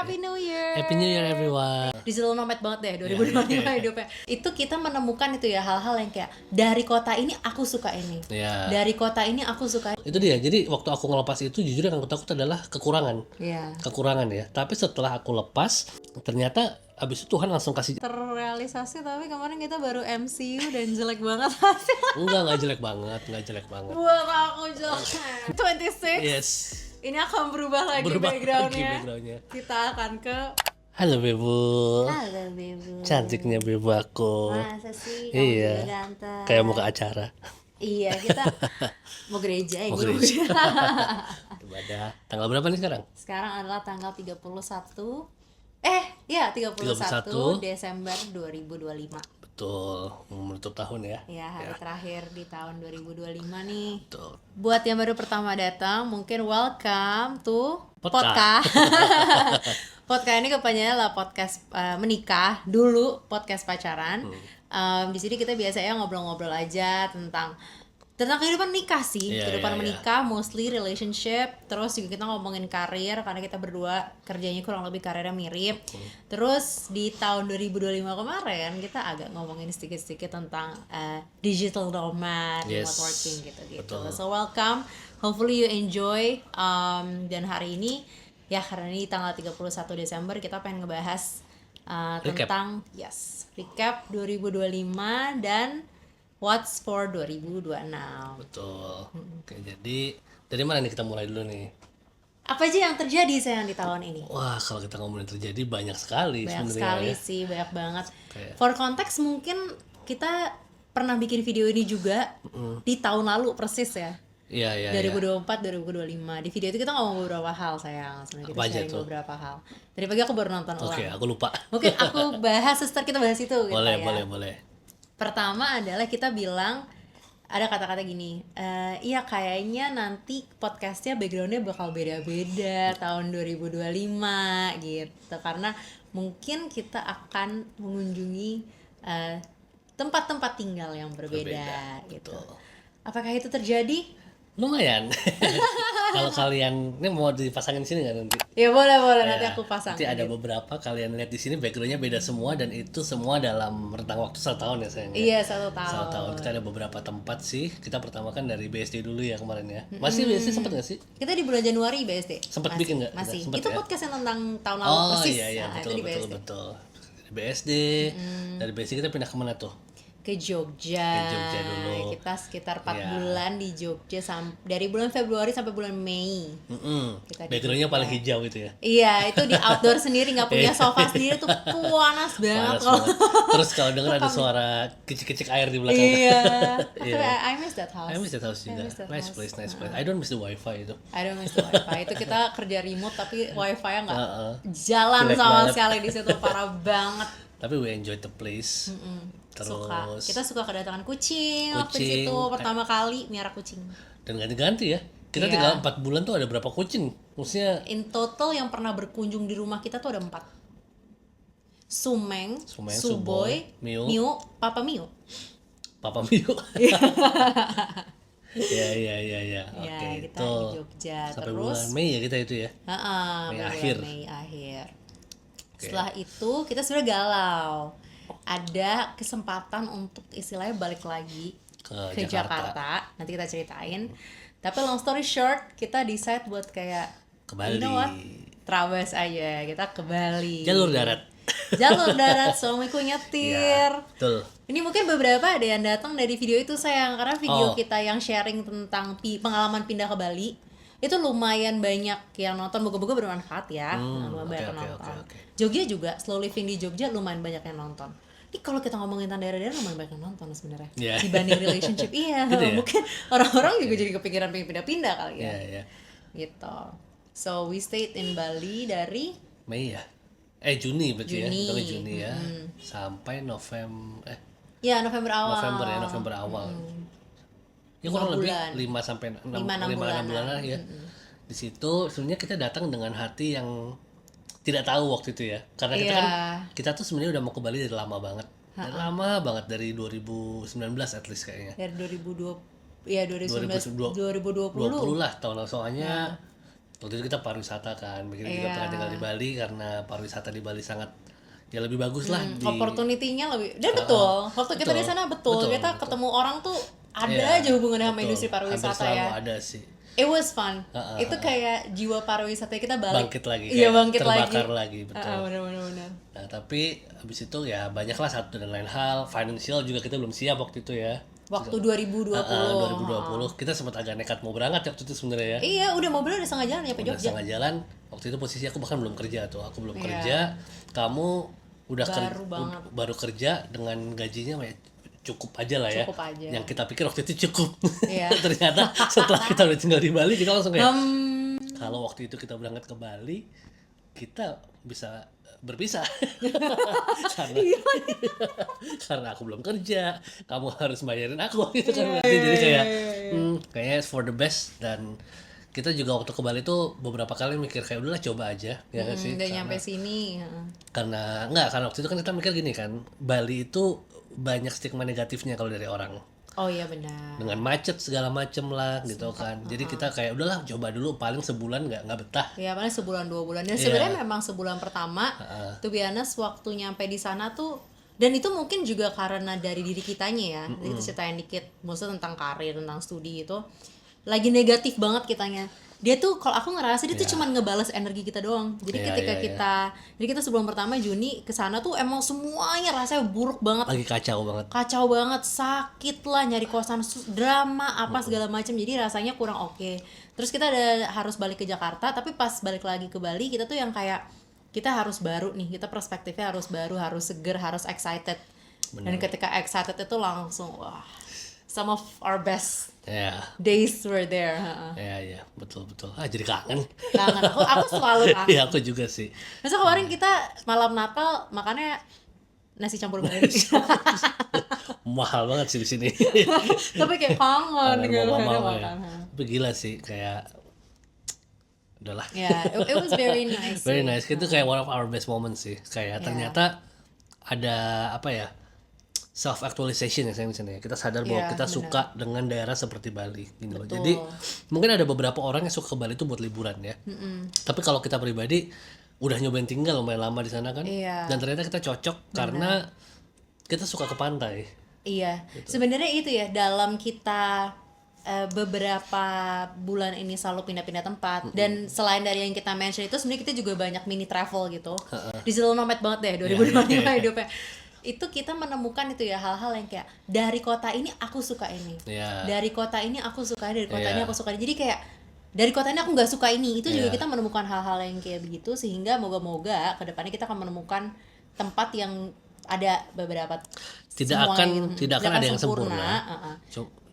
Happy New Year. Happy New Year everyone. Digital nomad banget deh 2025 hidupnya. Itu kita menemukan itu ya hal-hal yang kayak dari kota ini aku suka ini. Dari kota ini aku suka. Itu dia. Jadi waktu aku ngelepas itu jujur yang aku takut adalah kekurangan. Kekurangan ya. Tapi setelah aku lepas ternyata abis itu Tuhan langsung kasih terrealisasi. Tapi kemarin kita baru MCU dan jelek banget hasilnya. Enggak jelek banget, Buat aku jelek. 26. Yes. Ini akan berubah lagi backgroundnya. Kita akan ke Halo Bebo. Halo Bebo. Cantiknya Bebo aku. Masa sih? Iya. Ganteng. Kayak mau ke acara. Iya, kita mau gereja ya. Ibadah. Tanggal berapa nih sekarang? Sekarang adalah tanggal 31 Desember 2025. Betul, menutup tahun ya. Ya, hari terakhir di tahun 2025 nih. Betul. Buat yang baru pertama datang, mungkin welcome to Podcast. Podcast ini kepanjangannya adalah podcast menikah dulu, podcast pacaran. Di sini kita biasanya ngobrol-ngobrol aja tentang kehidupan nikah sih, kehidupan menikah, mostly relationship. Terus juga kita ngomongin karir karena kita berdua kerjanya kurang lebih karirnya mirip. Terus di tahun 2025 kemarin kita agak ngomongin sedikit-sedikit tentang digital nomad, remote working gitu. So welcome, hopefully you enjoy. Dan hari ini ya karena ini tanggal 31 Desember kita pengen ngebahas tentang recap 2025 dan What's for 2026. Betul. Oke, jadi dari mana nih kita mulai dulu nih? Apa aja yang terjadi sayang di tahun ini? Wah, kalau kita ngomongin terjadi banyak sekali sebenarnya. Banyak sekali sih, banyak banget. For konteks mungkin kita pernah bikin video ini juga di tahun lalu persis ya. Iya. 2024, 2025. Di video itu kita ngomong beberapa hal sayang. Sebenarnya kita sharing beberapa hal. Tadi pagi aku baru nonton ulang. Oke, aku lupa. Mungkin aku bahas, setelah kita bahas itu gitu ya. Boleh. Pertama adalah kita bilang ada kata-kata gini, iya kayaknya nanti podcastnya backgroundnya bakal beda-beda tahun 2025 gitu, karena mungkin kita akan mengunjungi tempat-tempat tinggal yang berbeda gitu. Apakah itu terjadi? Lumayan. Kalau kalian ini mau dipasangin sini nggak nanti? Ya boleh nanti aku pasang. Nanti ada beberapa kalian lihat di sini backgroundnya beda semua dan itu semua dalam rentang waktu 1 tahun ya sayang. Iya 1 tahun. 1 tahun. Kita ada beberapa tempat sih. Kita pertama kan dari BSD dulu ya kemarin ya. Masih BSD sempat nggak sih? Kita di bulan Januari BSD. Sempat bikin nggak? Masih. Sempet, itu ya? podcast yang tentang tahun lalu persis. Iya Itu di BSD. betul. Dari BSD. Dari BSD kita pindah kemana tuh? Ke Jogja dulu. Kita sekitar 4 bulan di Jogja dari bulan Februari sampai bulan Mei. Backgroundnya paling hijau gitu ya. Iya, itu di outdoor sendiri, nggak punya sofa sendiri tuh panas banget. Terus kalau dengar ada suara kicik-kicik air di belakang. Iya. I miss that house. I miss that house juga. Nice place. I don't miss the wifi itu. I don't miss the wifi. Itu kita kerja remote tapi wifi-nya nggak jalan sama sekali di situ, parah banget. Tapi we enjoy the place. Terus kita suka kedatangan kucing waktu di situ pertama kali miara kucing. Dan ganti-ganti ya. Kita tinggal 4 bulan tuh ada berapa kucing? Maksudnya in total yang pernah berkunjung di rumah kita tuh ada 4. Sumeng, Suboy, Miu, Papa Miu. Iya. Oke, kita itu di Jogja sampai terus bulan Mei ya kita itu ya. Mei akhir. Setelah itu kita sudah galau. Ada kesempatan untuk istilahnya balik lagi ke Jakarta. Nanti kita ceritain. Tapi long story short, kita decide buat kayak ke Bali. You know what? Trabas aja, kita ke Bali. Jalur darat, suamiku nyetir. Ya, betul. Ini mungkin beberapa ada yang datang dari video itu sayang, karena video kita yang sharing tentang pengalaman pindah ke Bali itu lumayan banyak yang nonton, moga-moga bermanfaat ya. Banyak nonton. Jogja juga, slow living di Jogja lumayan banyak yang nonton. Ini kalau kita ngomongin tentang daerah-daerah lumayan banyak yang nonton sebenarnya. Dibanding relationship, gitu ya? Mungkin orang-orang juga jadi kepikiran pengen pindah-pindah kali ya. Gitu. So we stayed in Bali dari Mei ya? Juni berarti Juni ya. Sampai November awal. Ya kurang lebih 5 sampai 6 bulan lah ya. Di situ sebenarnya kita datang dengan hati yang tidak tahu waktu itu ya. Karena kita tuh sebenarnya udah mau ke Bali dari lama banget. Dari 2019 at least kayaknya. Dari 2020 lah tahun lalu soalnya Waktu itu kita pariwisata kan, mikirnya juga pengen tinggal di Bali karena pariwisata di Bali sangat ya lebih bagus lah opportunity-nya lebih. Dan betul, waktu kita di sana betul kita ketemu orang tuh ada aja hubungannya sama industri pariwisata ya. Ada sih. It was fun. Itu kayak jiwa pariwisata kita balik. Bangkit lagi. Iya, bangkit terbakar lagi. Betul. Benar. Nah, tapi habis itu ya banyaklah satu dan lain hal. Financial juga kita belum siap waktu itu ya. Waktu 2020. 2020 kita sempat agak nekat mau berangkat waktu itu sebenarnya ya. Iya, udah mobilnya udah setengah jalan ya ke Jogja. Setengah jalan. Waktu itu posisi aku bahkan belum kerja tuh. Aku belum kerja. Kamu udah baru kerja dengan gajinya cukup aja lah ya. Cukup aja. Yang kita pikir waktu itu cukup. Ternyata setelah kita udah tinggal di Bali kita langsung kayak kalau waktu itu kita berangkat ke Bali kita bisa berpisah karena aku belum kerja, kamu harus bayarin aku gitu kan. Jadi kayak kayaknya for the best. Dan kita juga waktu ke Bali tuh beberapa kali mikir kayak udahlah coba aja ya kan sih. Udah nyampe sini. Karena waktu itu kan kita mikir gini kan, Bali itu banyak stigma negatifnya kalau dari orang. Oh iya benar. Dengan macet segala macem lah gitu kan. Jadi kita kayak udahlah coba dulu, paling sebulan nggak betah. Iya paling sebulan 2 bulan. Dan sebenarnya memang sebulan pertama tuh biasanya waktu nyampe di sana tuh, dan itu mungkin juga karena dari diri kitanya ya. Itu ceritain dikit, maksudnya tentang karir, tentang studi itu lagi negatif banget kitanya. Dia tuh kalau aku ngerasa dia tuh cuma ngebales energi kita doang. Jadi ketika kita sebelum pertama Juni kesana tuh emang semuanya rasanya buruk banget. Lagi kacau banget, sakit lah, nyari kosan, drama apa segala macam. Jadi rasanya kurang oke. Terus kita harus balik ke Jakarta, tapi pas balik lagi ke Bali kita tuh yang kayak kita harus baru nih, kita perspektifnya harus baru, harus seger, harus excited. Dan ketika excited itu langsung wah, some of our best days were there. Iya, betul. Jadi kangen aku selalu kangen. Iya, aku juga sih. Masa kemarin kita malam Natal makannya nasi campur Bali. Mahal banget sih di sini. Tapi kayak kangen gitu makan. Tapi gila sih, kayak udahlah. It was very nice. Very nice. Itu kayak one of our best moments sih. Kayak ternyata ada apa ya? Self actualization ya sayang di sini. Kita sadar bahwa kita suka dengan daerah seperti Bali gitu loh. Jadi mungkin ada beberapa orang yang suka ke Bali itu buat liburan ya. Tapi kalau kita pribadi udah nyobain tinggal lumayan lama di sana kan. Dan ternyata kita cocok karena kita suka ke pantai. Iya. Gitu. Sebenarnya itu ya, dalam kita beberapa bulan ini selalu pindah-pindah tempat. Dan selain dari yang kita mention itu sebenarnya kita juga banyak mini travel gitu. Digital nomad banget deh 2025 hidupnya. Itu kita menemukan itu ya, hal-hal yang kayak dari kota ini aku suka ini, dari kota ini aku suka, dari kota ini aku suka. Jadi kayak dari kota ini aku nggak suka ini. Itu juga kita menemukan hal-hal yang kayak begitu, sehingga moga-moga kedepannya kita akan menemukan tempat yang ada beberapa tidak akan ada yang sempurna.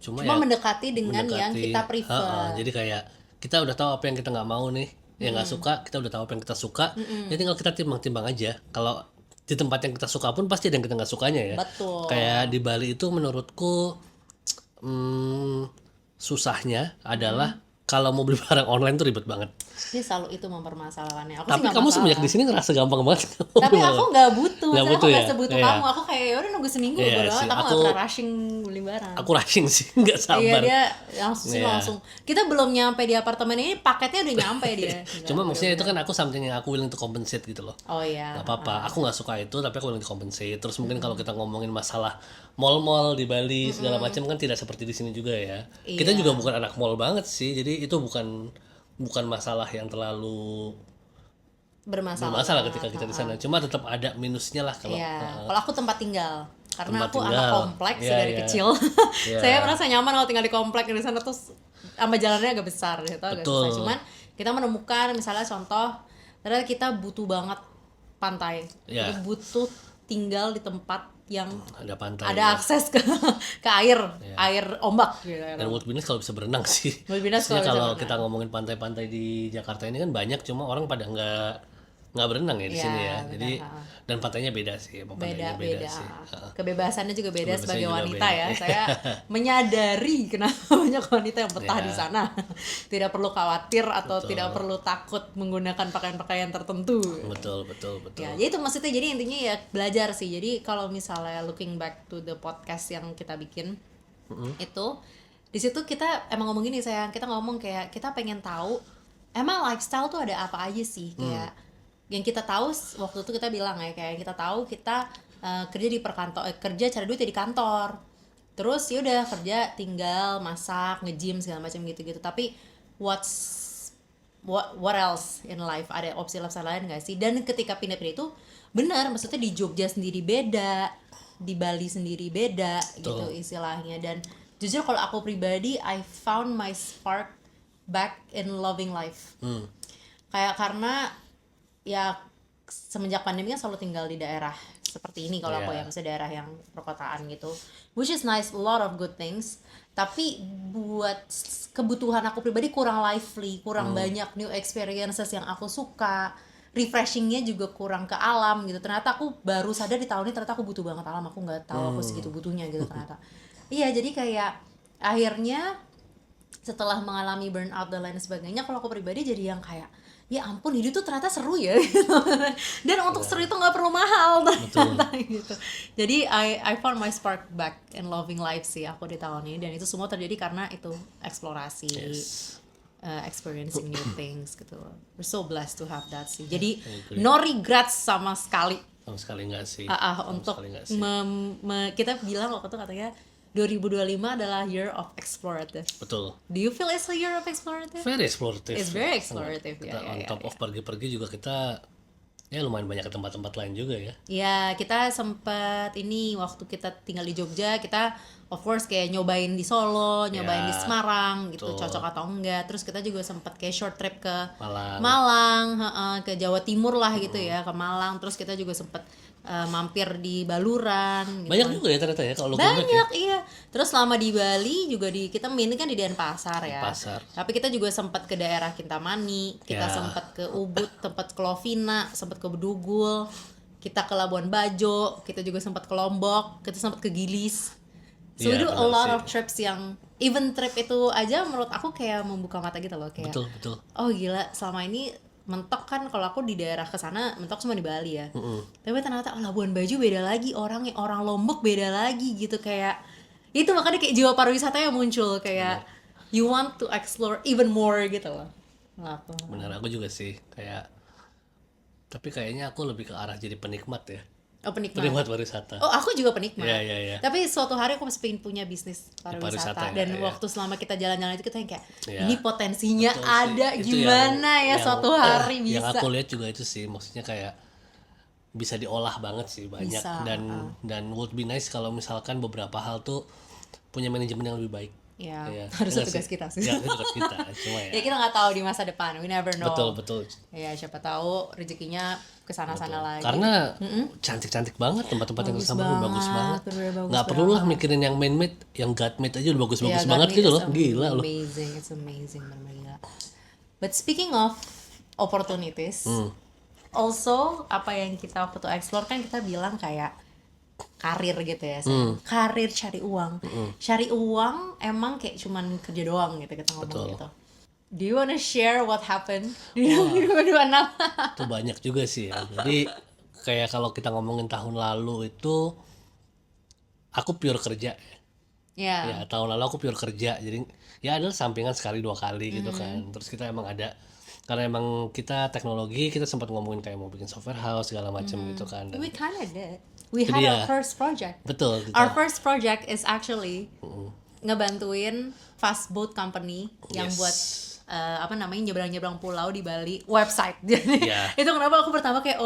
Cuma mendekati dengan yang kita prefer. Jadi kayak kita udah tahu apa yang kita nggak mau nih, yang nggak suka, kita udah tahu apa yang kita suka. Ya tinggal kita timbang-timbang aja. Kalau di tempat yang kita suka pun pasti ada yang kita nggak sukanya ya. Betul. Kayak di Bali itu menurutku susahnya adalah kalau mau beli barang online tuh ribet banget. Dia selalu itu mempermasalahannya. Tapi kamu semenjak di sini ngerasa gampang banget. Tapi aku nggak butuh. Aku nggak sebutuh kamu. Aku kayak udah nunggu seminggu bodo amat. Aku nggak pernah rushing beli barang. Aku rushing sih, nggak sabar. Iya, dia langsung. Kita belum nyampe di apartemen ini, paketnya udah nyampe dia. Cuma maksudnya itu kan aku something yang aku willing to compensate gitu loh. Oh iya. Gak apa-apa. Aku nggak suka itu, tapi aku willing to compensate. Terus mungkin kalau kita ngomongin masalah mall-mall di Bali segala macam kan tidak seperti di sini juga ya. Kita juga bukan anak mall banget sih. Jadi itu bukan masalah yang terlalu bermasalah ketika kita di sana. Cuma tetap ada minusnya lah kalau. Kalau aku tempat tinggal, karena aku anak kompleks dari kecil. Saya merasa nyaman kalau tinggal di kompleks di sana tuh, sama jalannya agak besar gitu, agak susah. Cuman kita menemukan misalnya contoh, ternyata kita butuh banget pantai, butuh tinggal di tempat yang ada pantai, ada akses ke air ombak gitu. Dan would be nice kalau bisa berenang sih. Kalau kita ngomongin pantai-pantai di Jakarta ini kan banyak, cuma orang pada nggak berenang ya di sini ya. Jadi dan pantainya beda sih, beda sih. Kebebasannya juga beda sebagai wanita ya. Saya menyadari kenapa banyak wanita yang betah di sana. Tidak perlu khawatir atau tidak perlu takut menggunakan pakaian-pakaian tertentu. Betul. Ya, jadi itu maksudnya, jadi intinya ya belajar sih. Jadi kalau misalnya looking back to the podcast yang kita bikin itu, di situ kita emang ngomong gini, kita ngomong kayak kita pengen tahu emang lifestyle tuh ada apa aja sih, kayak yang kita tahu waktu itu kita bilang ya, kayak kita tahu kita kerja di kerja cari duit di kantor, terus ya udah kerja tinggal masak nge-gym segala macam gitu-gitu. Tapi what else in life, ada opsi lain nggak sih? Dan ketika pindah-pindah itu benar, maksudnya di Jogja sendiri beda, di Bali sendiri beda gitu istilahnya. Dan jujur kalau aku pribadi, I found my spark back in loving life. Kayak karena ya semenjak pandemi kan selalu tinggal di daerah seperti ini kalau aku ya, misalnya daerah yang perkotaan gitu, which is nice, a lot of good things. Tapi buat kebutuhan aku pribadi kurang lively, kurang banyak new experiences yang aku suka, refreshingnya juga kurang ke alam gitu. Ternyata aku baru sadar di tahun ini ternyata aku butuh banget alam, aku nggak tahu aku segitu butuhnya gitu ternyata. Iya, jadi kayak akhirnya setelah mengalami burnout dan lain sebagainya, kalau aku pribadi jadi yang kayak ya ampun, hidup tuh ternyata seru ya gitu. Dan untuk seru itu nggak perlu mahal ternyata gitu. Jadi I found my spark back in loving life sih aku di tahun ini, dan itu semua terjadi karena itu eksplorasi, experiencing new things gitu. We're so blessed to have that sih. Jadi no regrets sama sekali. Sama sekali nggak sih. Untuk kita bilang waktu itu katanya 2025 adalah year of explorative. Betul. Do you feel it's a year of explorative? Very explorative. It's very explorative. Kita on top of pergi-pergi juga kita ya lumayan banyak ke tempat-tempat lain juga ya. Ya, kita sempat ini waktu kita tinggal di Jogja, kita of course kayak nyobain di Solo, nyobain di Semarang gitu, cocok atau enggak. Terus kita juga sempat kayak short trip ke Malang, ke Jawa Timur lah gitu ya, ke Malang. Terus kita juga sempat mampir di Baluran gitu. Banyak juga ya ternyata ya kalau banyak ya. Iya. Terus selama di Bali juga kita main kan di Denpasar ya. Tapi kita juga sempat ke daerah Kintamani, kita sempat ke Ubud, tempat ke Lovina, sempat ke Bedugul, kita ke Labuan Bajo, kita juga sempat ke Lombok, kita sempat ke Gilis. So we do a lot of trips yang even trip itu aja menurut aku kayak membuka mata gitu loh, kayak betul. Oh gila, selama ini mentok kan kalau aku di daerah kesana mentok semua di Bali ya. Tapi ternyata Labuan Bajo beda lagi, orang Lombok beda lagi gitu, kayak itu makanya kayak jiwa pariwisata yang muncul, kayak you want to explore even more gitu loh. Benar, aku juga sih kayak, tapi kayaknya aku lebih ke arah jadi penikmat ya. Oh, penikmat pariwisata. Oh, aku juga penikmat. Iya. Tapi suatu hari aku masih pengen punya bisnis pariwisata. Dan waktu selama kita jalan-jalan itu kita yang kayak ini potensinya ada, gimana ya suatu hari bisa. Yang aku lihat juga itu sih, maksudnya kayak bisa diolah banget sih banyak, dan would be nice kalau misalkan beberapa hal tuh punya manajemen yang lebih baik. Ya, harusnya tugas kita sih. Ya, itu tugas kita. Cuma ya kita nggak tahu di masa depan, we never know. Betul. Ya, siapa tahu rezekinya kesana-sana lagi. Karena cantik-cantik banget tempat-tempat yang sama, bagus banget. Nggak perlu lah mikirin yang man-made, yang God-made aja udah bagus-bagus banget gitu loh. Gila loh. It's amazing, benar gila. But speaking of opportunities, also apa yang kita waktu itu explore kan kita bilang kayak karir gitu ya, karir cari uang. Cari uang emang kayak cuman kerja doang gitu kita ngomong gitu. Do you wanna share what happened di 2026? Itu banyak juga sih ya. Jadi kayak kalau kita ngomongin tahun lalu itu aku pure kerja. Ya, tahun lalu aku pure kerja. Jadi ya adalah sampingan sekali 2 kali gitu kan. Terus kita emang ada, karena emang kita teknologi, kita sempat ngomongin kayak mau bikin software house segala macam gitu kan. We kinda did. We had our first project. Betul. Our first project is actually ngebantuin fast boat company yang buat nyebrang-nyebrang pulau di Bali, website. Jadi itu kenapa aku pertama kayak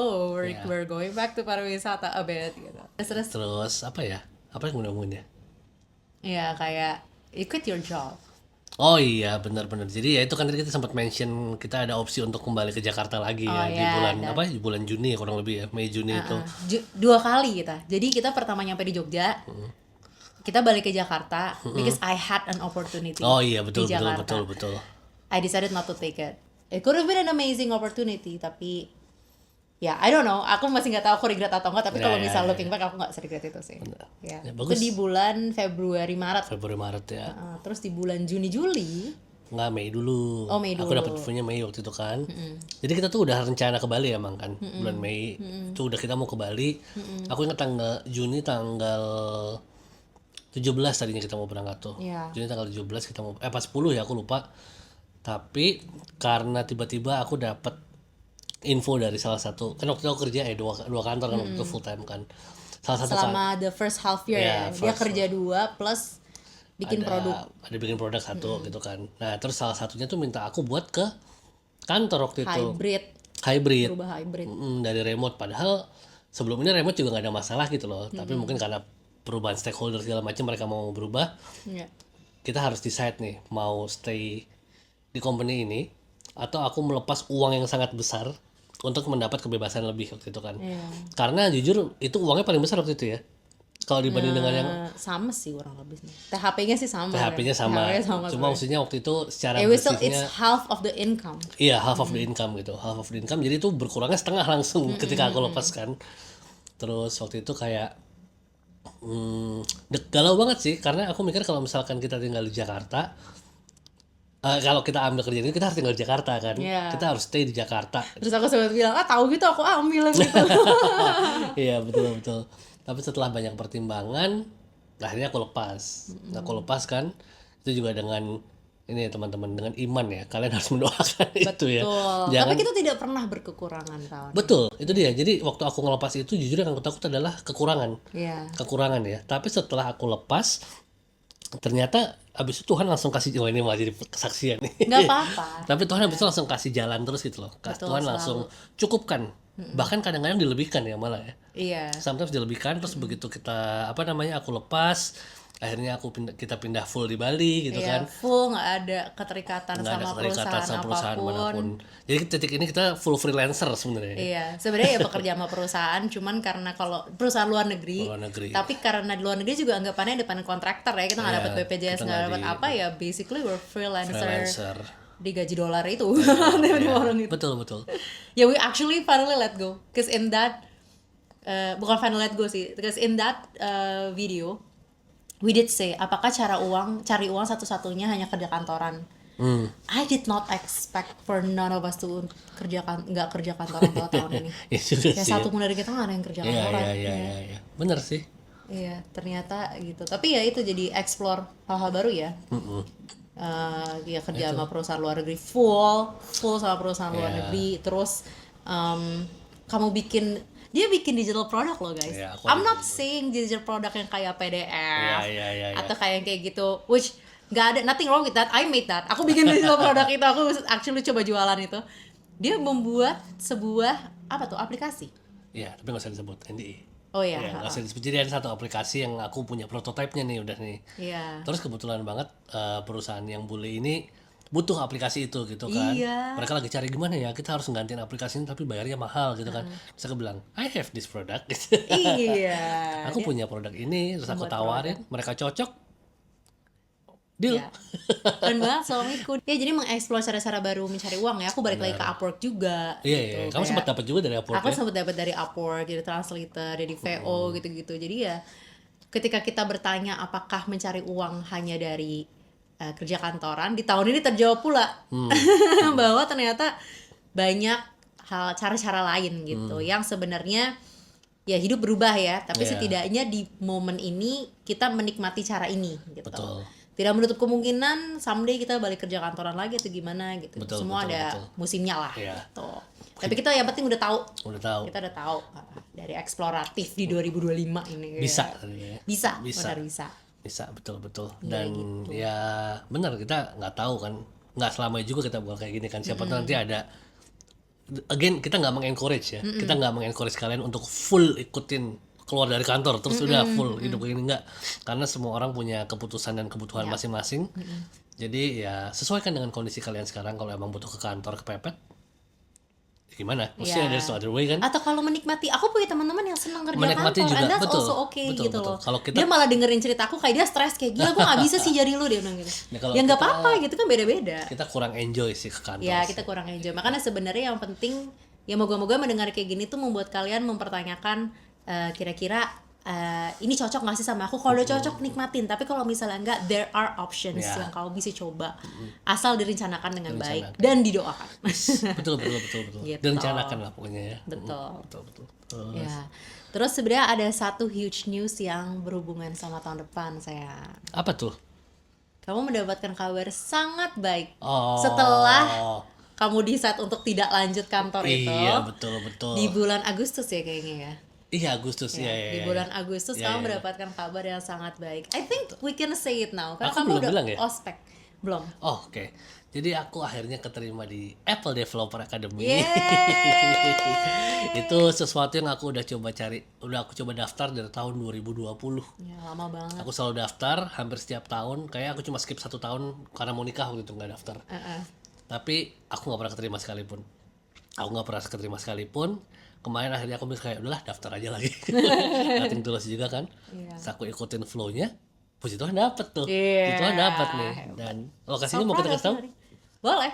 we're going back to pariwisata a bit gitu. Terus apa ya? Apa yang ngomongin ya? Iya, kayak you quit your job. Oh iya, benar-benar. Jadi ya itu kan tadi kita sempat mention kita ada opsi untuk kembali ke Jakarta lagi di bulan Juni ya, kurang lebih ya, Mei Juni itu. 2 kali kita. Jadi kita pertama nyampe di Jogja. Kita balik ke Jakarta because I had an opportunity. Oh iya, betul. I decided not to take it. It could have been an amazing opportunity, tapi ya I don't know, aku masih nggak tahu aku regret atau enggak, tapi kalau misal looking back aku nggak regret itu sih. Ya, bagus. Itu di bulan Februari Maret ya. Terus di bulan Juni-Juli Mei dulu. Mei dulu. Aku dapat infonya Mei waktu itu kan. Jadi kita tuh udah rencana ke Bali emang kan. Bulan Mei tuh udah kita mau ke Bali. Aku ingat Juni tanggal 17 tadinya kita mau berangkat tuh. Juni tanggal 17 kita mau pas 10 ya aku lupa. Tapi karena tiba-tiba aku dapat info dari salah satu, kan waktu itu aku kerja dua kantor kan waktu itu full time kan. Salah satu selama the first half year dia kerja 2 plus bikin produk. Ada bikin produk satu gitu kan. Nah terus salah satunya tuh minta aku buat ke kantor waktu itu. Hybrid. Berubah hybrid. Dari remote, padahal sebelum ini remote juga nggak ada masalah gitu loh. Tapi mungkin karena perubahan stakeholder segala macam mereka mau berubah. Kita harus decide nih mau stay di company ini atau aku melepas uang yang sangat besar untuk mendapat kebebasan lebih waktu itu kan. Karena jujur itu uangnya paling besar waktu itu ya. Kalau dibanding dengan yang sama sih kurang lebih. THP-nya sih sama. THP-nya sama. Cuma maksudnya waktu itu secara bersihnya it's half of the income. Iya, half of the income gitu. Half of the income. Jadi itu berkurangnya setengah langsung ketika aku lepas kan. Terus waktu itu kayak galau banget sih karena aku mikir kalau misalkan kita tinggal di Jakarta, kalau kita ambil kerjaan ini kita harus tinggal di Jakarta kan. Kita harus stay di Jakarta. Terus aku sempat bilang, tahu gitu aku ambil gitu. Iya, betul. Tapi setelah banyak pertimbangan, akhirnya aku lepas. Aku lepas kan. Itu juga dengan ini teman-teman, dengan iman ya. Kalian harus mendoakan itu ya. Tapi kita tidak pernah berkekurangan tahun. Betul, itu dia. Jadi waktu aku ngelepas itu jujur yang aku takut adalah kekurangan. Kekurangan ya. Tapi setelah aku lepas, ternyata abis itu Tuhan langsung kasih, ini malah jadi kesaksian nih. Nggak apa-apa. Tapi Tuhan abis itu langsung kasih jalan terus gitu loh. Tuhan langsung cukupkan. Bahkan kadang-kadang dilebihkan ya malah ya. Iya. Sometimes dilebihkan terus begitu kita aku lepas, akhirnya kita pindah full di Bali gitu kan. Full, nggak ada keterikatan sama perusahaan manapun. Jadi titik ini kita full freelancer sebenarnya. Iya, sebenarnya ya bekerja sama perusahaan, cuman karena kalau perusahaan luar negeri. Tapi karena di luar negeri juga anggapannya independent contractor ya, kita nggak dapat BPJS, nggak dapat apa ya, basically we're freelancer. Digaji $, itu. Betul. Yeah, we actually finally let go, cause in that bukan finally let go sih, because in that video we did say apakah cari uang satu-satunya hanya kerja kantoran. I did not expect for none of us to nggak kerja kantoran tahun ini. Ya satu pun dari kita nggak ada yang kerja kantoran. Iya. Bener sih. Iya, ternyata gitu. Tapi ya itu jadi explore hal-hal baru ya. Ya kerja sama perusahaan luar negeri full sama perusahaan luar negeri. Terus kamu dia bikin digital product loh guys. I'm not saying digital product yang kayak PDF atau kayak gitu, which nggak ada, nothing wrong with that. I made that. Aku bikin digital product itu, aku actually coba jualan itu. Dia membuat sebuah aplikasi. Iya, tapi nggak usah disebut NDE. Oh iya. Nggak usah disebut. Jadi ada satu aplikasi yang aku punya prototipenya nih udah nih. Iya. Terus kebetulan banget perusahaan yang bule ini butuh aplikasi itu gitu kan. Mereka lagi cari gimana ya, kita harus nggantiin aplikasi ini tapi bayarnya mahal gitu kan. Terus aku bilang, I have this product. Iya. Aku punya produk ini, terus aku tawarin, mereka cocok. Deal. Keren banget suamiku. Ya jadi mengeksplor cara-cara baru mencari uang ya. Aku balik lagi ke Upwork juga. Iya. Kamu sempat dapat juga dari Upwork. Aku sempat dapat dari Upwork, jadi translator, jadi VO gitu-gitu. Jadi ya ketika kita bertanya apakah mencari uang hanya dari kerja kantoran, di tahun ini terjawab pula bahwa ternyata banyak hal cara-cara lain gitu yang sebenarnya ya hidup berubah ya, tapi setidaknya di momen ini kita menikmati cara ini gitu. Betul. Tidak menutup kemungkinan someday kita balik kerja kantoran lagi atau gimana gitu. Semua ada musimnya lah gitu. Tapi kita yang penting udah tahu. Kita udah tahu dari eksploratif di 2025 ini. Bisa. Betul. Dan gitu. Ya benar, kita nggak tahu kan, nggak selamanya juga kita bakal kayak gini kan. Siapa tahu nanti ada. Again, kita nggak mengencourage ya. Kita nggak mengencourage kalian untuk full ikutin keluar dari kantor terus udah full hidup ini, enggak, karena semua orang punya keputusan dan kebutuhan masing-masing. Jadi ya sesuaikan dengan kondisi kalian sekarang. Kalau emang butuh ke kantor kepepet gimana, maksudnya there's no other way kan. Atau kalau menikmati, aku punya teman-teman yang senang kerja menikmati kantor juga, and that's betul, also okay betul, gitu betul. loh. Kalau kita, dia malah dengerin ceritaku kayak dia stres kayak gila, gue gak bisa sih jadi lu, dia bilang gitu. Ya nggak apa-apa gitu kan, beda-beda. Kita kurang enjoy sih ke kantor. Ya kita kurang enjoy, makanya sebenarnya yang penting ya moga-moga mendengar kayak gini tuh membuat kalian mempertanyakan kira-kira ini cocok nggak sih sama aku. Kalau udah cocok nikmatin, tapi kalau misalnya enggak, there are options yang kamu bisa coba asal direncanakan dengan baik dan didoakan. betul gitu. Direncanakan lah pokoknya ya. Betul. Terus. Ya. Terus sebenarnya ada satu huge news yang berhubungan sama tahun depan saya. Apa tuh? kamu mendapatkan kabar sangat baik Oh. setelah kamu decide untuk tidak lanjut kantor itu. Iya, betul. Di bulan Agustus ya kayaknya ya. Iya, Agustus ya. Di bulan Agustus Ya, kamu ya. mendapatkan kabar yang sangat baik. I think we can say it now karena Aku kamu belum udah bilang ya? ospek. Belum. Oh, oke. Jadi aku akhirnya keterima di Apple Developer Academy. Yeay. Itu sesuatu yang aku udah coba cari, udah aku coba daftar dari tahun 2020. Ya, lama banget. Aku selalu daftar hampir setiap tahun. Kayak aku cuma skip 1 tahun karena mau nikah waktu itu nggak daftar. Tapi aku nggak pernah keterima sekalipun. Kemarin akhirnya aku mikir kayak udahlah daftar aja lagi. Nothing tulus juga kan. Terus aku ikutin flow-nya. Puji Tuhan dapet tuh. Puji Tuhan dapet nih. Dan lokasinya mau kita kasih tahu?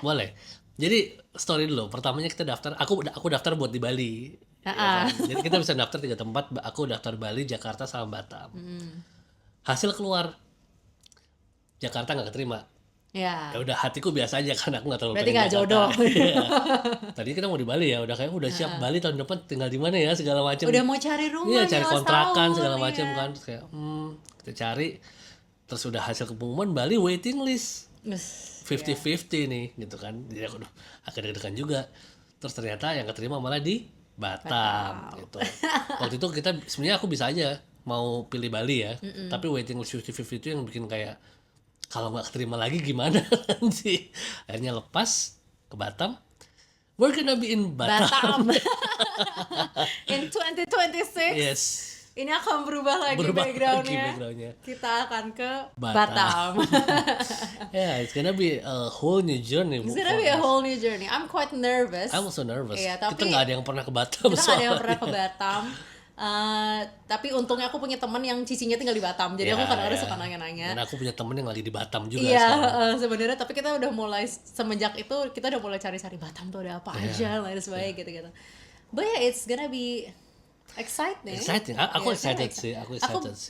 Boleh. Jadi story dulu. Pertamanya kita daftar. Aku daftar buat di Bali. Ya kan? Jadi kita bisa daftar 3 tempat. Aku daftar Bali, Jakarta, sama Batam. Hasil keluar. Jakarta nggak keterima. Ya udah, hatiku biasa aja karena aku nggak terlalu berarti pengen nggak Jakarta. jodoh. Tadi kita mau di Bali ya. Udah siap Bali tahun depan tinggal di mana ya segala macam. Udah mau cari rumah. Iya, cari kontrakan segala macam ya. kan. Terus kayak kita cari. Terus udah hasil pengumuman Bali waiting list 50-50 nih gitu kan. Jadi aku agak deg-degan juga. Terus ternyata yang keterima malah di Batam gitu. Waktu itu kita sebenarnya aku bisa aja mau pilih Bali ya. Tapi waiting list 50-50 itu yang bikin kayak kalau nggak keterima lagi gimana nanti. Akhirnya lepas ke Batam. We're gonna be in Batam. In 2026. Yes. Ini akan berubah lagi backgroundnya. Kita akan ke Batam. Yeah, it's gonna be a whole new journey. It's gonna be a whole new journey. I'm quite nervous. I'm also nervous. Iya, Kita nggak ada yang pernah ke Batam. Kita nggak ada yang pernah ke Batam. Tapi untungnya aku punya teman yang cicinya tinggal di Batam. Jadi aku kadang-kadang suka nanya-nanya. Dan aku punya temen yang lagi di Batam juga. Iya, sebenarnya. Tapi kita udah mulai semenjak itu kita udah mulai cari-cari Batam tuh ada apa aja, lain sebagainya gitu-gitu. But yeah, it's gonna be exciting. Aku excited sih.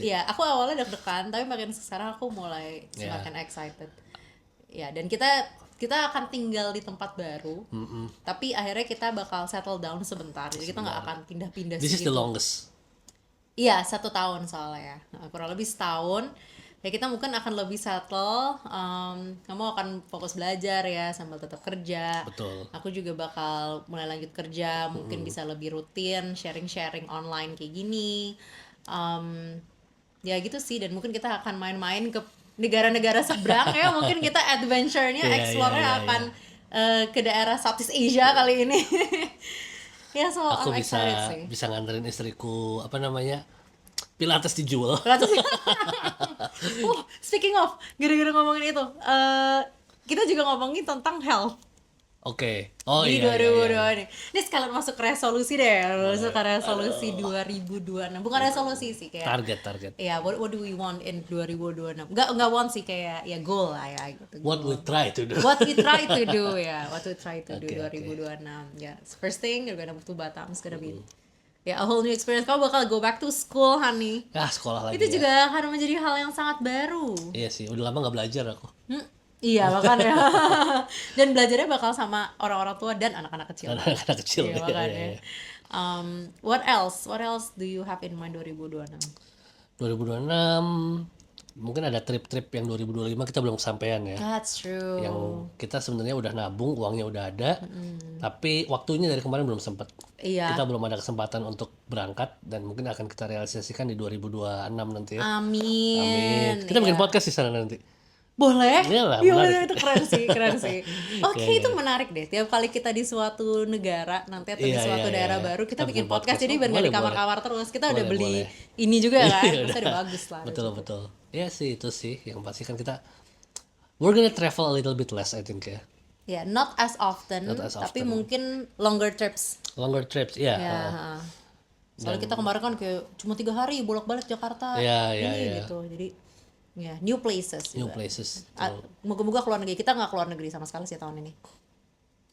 Iya, aku awalnya deg-degan, tapi makin sekarang aku mulai semakin excited. Ya, dan kita akan tinggal di tempat baru. Tapi akhirnya kita bakal settle down sebentar. Jadi kita nggak akan pindah-pindah. This is the longest. Iya, 1 tahun soalnya. Kurang lebih setahun. Ya kita mungkin akan lebih settle. Kamu akan fokus belajar ya sambil tetap kerja. Betul. Aku juga bakal mulai lanjut kerja, mungkin bisa lebih rutin sharing online kayak gini. Ya gitu sih, dan mungkin kita akan main-main ke negara-negara seberang ya. Mungkin kita adventure-nya, explore-nya akan ke daerah Southeast Asia kali ini. Ya, so aku I'm excited sih. bisa nganterin istriku Pilates dijual. Speaking of, gara-gara ngomongin itu, kita juga ngomongin tentang health. Oke. Di 2022 nih. Ini sekalian masuk resolusi deh. Masuk ke resolusi 2026. Bukan resolusi sih, kayak target. Iya, what do we want in 2026? Enggak want sih, kayak ya goal lah ya gitu. What we try to do. What we try to do ya. What we try to do 2026. Ya, first thing you're gonna move to Batam. It's gonna be a whole new experience. Kau bakal go back to school, honey. Sekolah lagi. Itu juga akan menjadi hal yang sangat baru. Iya sih, udah lama nggak belajar aku. Iya, makanya. Dan belajarnya bakal sama orang-orang tua dan anak-anak kecil. Anak-anak kecil. Iya, makanya. What else do you have in mind 2026? 2026 mungkin ada trip-trip yang 2025 kita belum kesampaian ya. That's true. Yang kita sebenarnya udah nabung, uangnya udah ada, tapi waktunya dari kemarin belum sempat. Iya. Kita belum ada kesempatan untuk berangkat dan mungkin akan kita realisasikan di 2026 nanti ya. Amin. Kita bikin podcast di sana nanti. Boleh? Iyalah, Iya, itu keren sih. Oke, itu menarik deh. Tiap kali kita di suatu negara nanti atau di suatu daerah baru, kita bikin podcast. Jadi biar nggak di kamar-kamar terus. Kita udah beli ini juga kan. Pasti udah bagus lah. Betul. Ya sih, itu sih yang pasti kan kita we're gonna travel a little bit less I think ya. Ya, not as often. Tapi mungkin longer trips. Iya. Soalnya kita kemarin kan kayak cuma 3 hari bolak-balik Jakarta. Iya. Gitu. Jadi new places. Moga-moga keluar negeri. Kita nggak keluar negeri sama sekali sih tahun ini.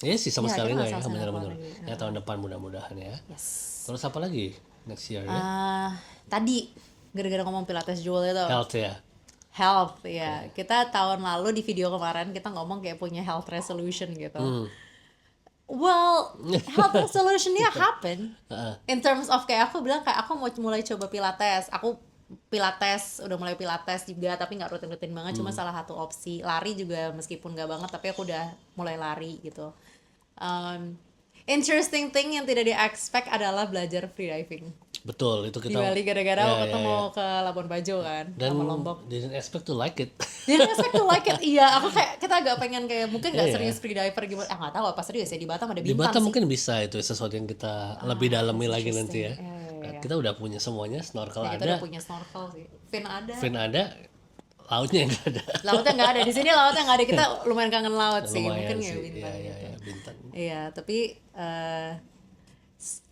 Iya sih sama sekali nggak ya, benar-benar. Ya tahun depan mudah-mudahan ya. Yes. Terus apa lagi next year ya? Tadi gara-gara ngomong Pilates Jewel itu. Health ya. Kita tahun lalu di video kemarin kita ngomong kayak punya health resolution gitu. Well, health resolutionnya happen. In terms of kayak aku bilang kayak aku mau mulai coba Pilates. Aku Pilates, udah mulai Pilates juga tapi nggak rutin-rutin banget, cuma salah satu opsi. Lari juga meskipun nggak banget tapi aku udah mulai lari gitu. Interesting thing yang tidak di-expect adalah belajar freediving Betul, itu di kita Bali gara-gara aku ketemu ke Labuan Bajo kan, dan sama Lombok. didn't expect to like it. Didn't expect to like it, iya. Aku kayak kita agak pengen kayak mungkin nggak Iya. serius freediver gimana? Nggak tahu apa serius ya, di Batam ada Di bintang Batam sih. mungkin bisa, itu sesuatu yang kita lebih dalami lagi nanti ya. Iya. Kita udah punya semuanya, snorkel Kita ada, udah punya snorkel sih, fin ada. fin ada, lautnya nggak ada. Lautnya nggak ada di sini, lautnya nggak ada. Kita lumayan kangen laut sih, Lumayan mungkin sih. ya bintang Iya, gitu. iya, bintang. Iya, tapi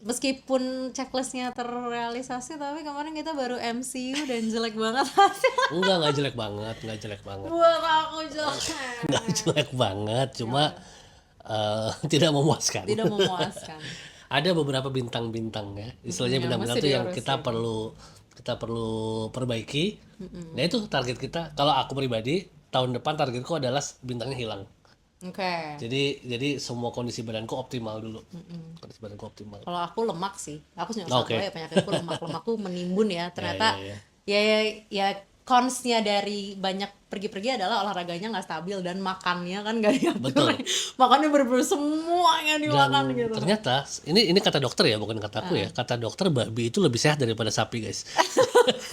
meskipun checklistnya terrealisasi, tapi kemarin kita baru MCU dan jelek banget hasilnya. Enggak jelek banget, enggak jelek banget. Buat aku jelek. Enggak jelek banget, cuma tidak memuaskan. Tidak memuaskan. Ada beberapa bintang-bintang ya, istilahnya bintang-bintang itu yang kita perlu perbaiki. Nah itu target kita. Kalau aku pribadi tahun depan targetku adalah bintangnya hilang. Oke. Jadi semua kondisi badanku optimal dulu. Kondisi badanku optimal. Kalau aku lemak sih, aku nggak tahu ya penyakitku lemakku menimbun ya. Ternyata ya consnya dari banyak pergi-pergi adalah olahraganya nggak stabil dan makannya kan nggak diatur. Betul. Makannya bener-bener semuanya dimakan Dan gitu. ternyata ini kata dokter ya, bukan kataku ya. Kata dokter babi itu lebih sehat daripada sapi, guys.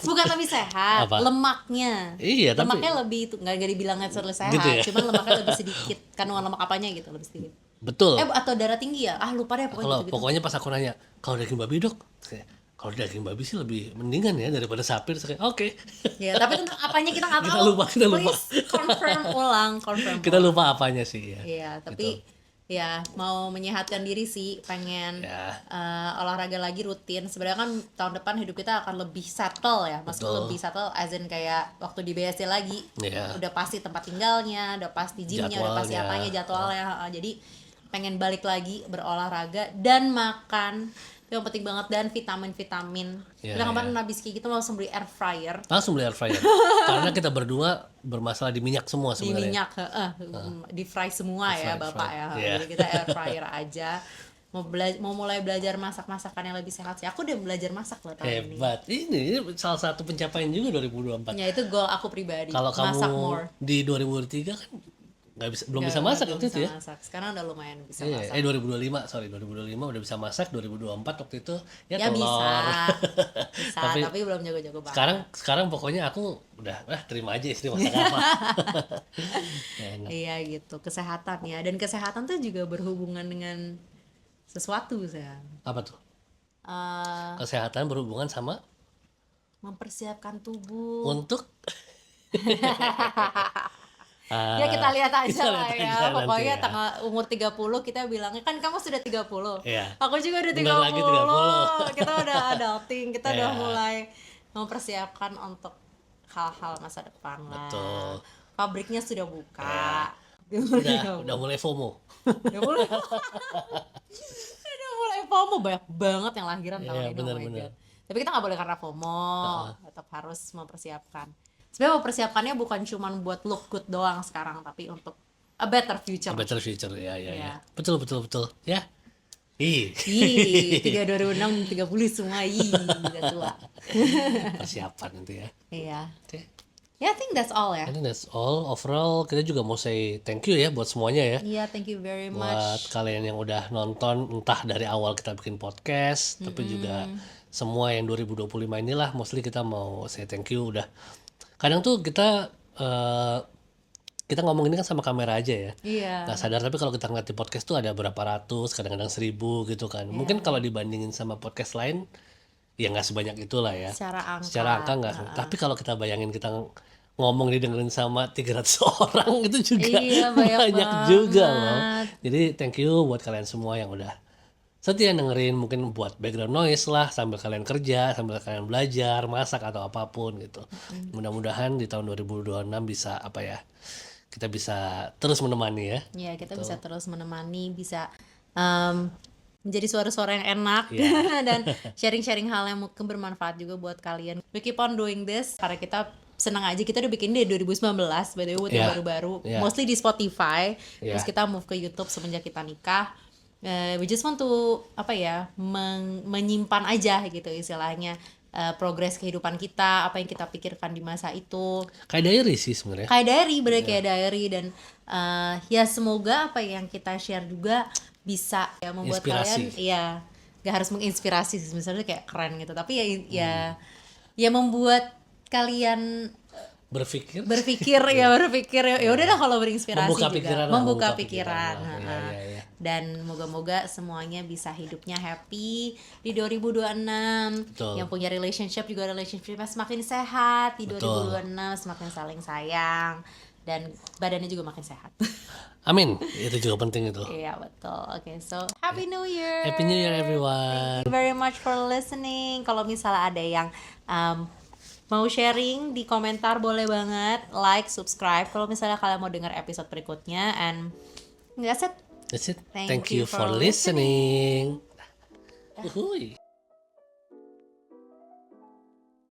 Bukan lebih sehat, Apa? lemaknya. Iya, tapi Lemaknya lebih itu nggak dibilangnya terlalu sehat, Gitu ya? cuman lemaknya lebih sedikit. Kandungan lemak apanya gitu lebih sedikit. betul. Atau darah tinggi ya? Lupa deh pokoknya Kalau gitu-gitu. pokoknya pas aku nanya, kalau daging babi dok, kalau daging babi sih lebih mendingan ya daripada sapi. Terus kayak oke. Ya, tapi tentang apanya kita nggak Kita tahu. lupa. Please confirm ulang. Kita lupa apanya sih ya. Iya, tapi ya mau menyehatkan diri sih, pengen Ya. olahraga lagi rutin. Sebenarnya kan tahun depan hidup kita akan lebih settle ya, maksudnya Betul. lebih settle as in kayak waktu di BSD lagi, Iya. udah pasti tempat tinggalnya, udah pasti gymnya, udah pasti Jadwalnya. apanya, jadwalnya. Jadi pengen balik lagi berolahraga dan makan. Itu yang penting banget, dan vitamin. Iya, Udah kemarin habis kayak gitu langsung beli air fryer. Langsung beli air fryer. Karena kita berdua bermasalah di minyak semua Di sebenarnya. minyak, di fry semua ya Di fry, bapak ya. iya. Jadi kita air fryer aja. Mau mulai belajar masakan yang lebih sehat sih. Aku udah belajar masak loh tahun ini. Hebat. Ini salah satu pencapaian juga 2024. Ya itu goal aku pribadi. Kalau masak kamu more. di 2023 kan belum bisa Nggak, masak belum waktu itu bisa ya. masak. Sekarang udah lumayan bisa Iya, masak. 2025 udah bisa masak. 2024 waktu itu ya Ya telur. bisa, Tapi tapi belum jago-jago banget. sekarang pokoknya aku udah terima aja istri masak apa. Enak. Iya gitu, kesehatan ya. Dan kesehatan tuh juga berhubungan dengan sesuatu sayang. Apa tuh? Eh, Kesehatan berhubungan sama mempersiapkan tubuh. untuk Ya kita lihat aja kita lah lihat ya. aja nanti Pokoknya ya. tanggal umur 30 kita bilangnya kan kamu sudah 30. Iya. Aku juga udah 30. Bentar lagi 30. Kita udah adulting, kita udah Iya. mulai mempersiapkan untuk hal-hal masa depan lah. Betul. Pabriknya sudah buka. udah mulai FOMO. Udah mulai. Udah mulai FOMO, banyak banget yang lahiran tahun Iya, ini. benar, oh my benar. God. Tapi kita nggak boleh karena FOMO, tetap harus mempersiapkan. Sebenarnya mempersiapkannya bukan cuma buat look good doang sekarang, tapi untuk a better future. Better future ya. Iya. Betul. Ya. Ih. 2006, 30 semua, udah tua. Persiapan nanti ya. Iya. Oke. Ya, I think that's all ya. I think that's all. Overall kita juga mau say thank you ya buat semuanya ya. Iya, thank you very Buat much. kalian yang udah nonton entah dari awal kita bikin podcast, tapi juga semua yang 2025 inilah mostly kita mau say thank you udah. Kadang tuh kita ngomong ini kan sama kamera aja ya. Iya. Nggak sadar, tapi kalau kita ngeliat di podcast tuh ada berapa ratus, kadang-kadang 1000 gitu kan. Mungkin kalau dibandingin sama podcast lain ya nggak sebanyak itulah ya. Secara angka. Nggak. Tapi kalau kita bayangin kita ngomong didengerin sama 300 orang itu juga Iya, banyak juga banget. loh. Jadi thank you buat kalian semua yang udah setia dengerin, mungkin buat background noise lah sambil kalian kerja, sambil kalian belajar, masak atau apapun gitu. Mudah-mudahan di tahun 2026 bisa apa ya? Kita bisa terus menemani ya. Iya, kita bisa terus menemani, bisa menjadi suara-suara yang enak dan sharing-sharing hal yang mungkin bermanfaat juga buat kalian. We keep on doing this karena kita senang aja. Kita udah bikin dari 2019, by the way, buat yang baru-baru, mostly di Spotify. Terus kita move ke YouTube semenjak kita nikah. We just want to menyimpan aja gitu istilahnya progres kehidupan kita, apa yang kita pikirkan di masa itu. Kayak diary sih sebenarnya. Kayak diary, bener kayak diary. Dan ya semoga apa yang kita share juga bisa ya membuat inspirasi. kalian, ya gak harus menginspirasi sih, misalnya kayak keren gitu, tapi ya membuat kalian berpikir ya udahlah kalau berinspirasi membuka pikiran. Ya. Dan moga-moga semuanya bisa hidupnya happy di 2026. Betul. Yang punya relationship juga relationshipnya semakin sehat di 2026, semakin saling sayang dan badannya juga makin sehat. Amin, itu juga penting itu. Iya betul. Okay, so Happy New Year. Happy New Year everyone. Thank you very much for listening. Kalau misalnya ada yang mau sharing di komentar boleh banget, like, subscribe. Kalau misalnya kalian mau dengar episode berikutnya, and that's it. Thank you for listening. Uhuy.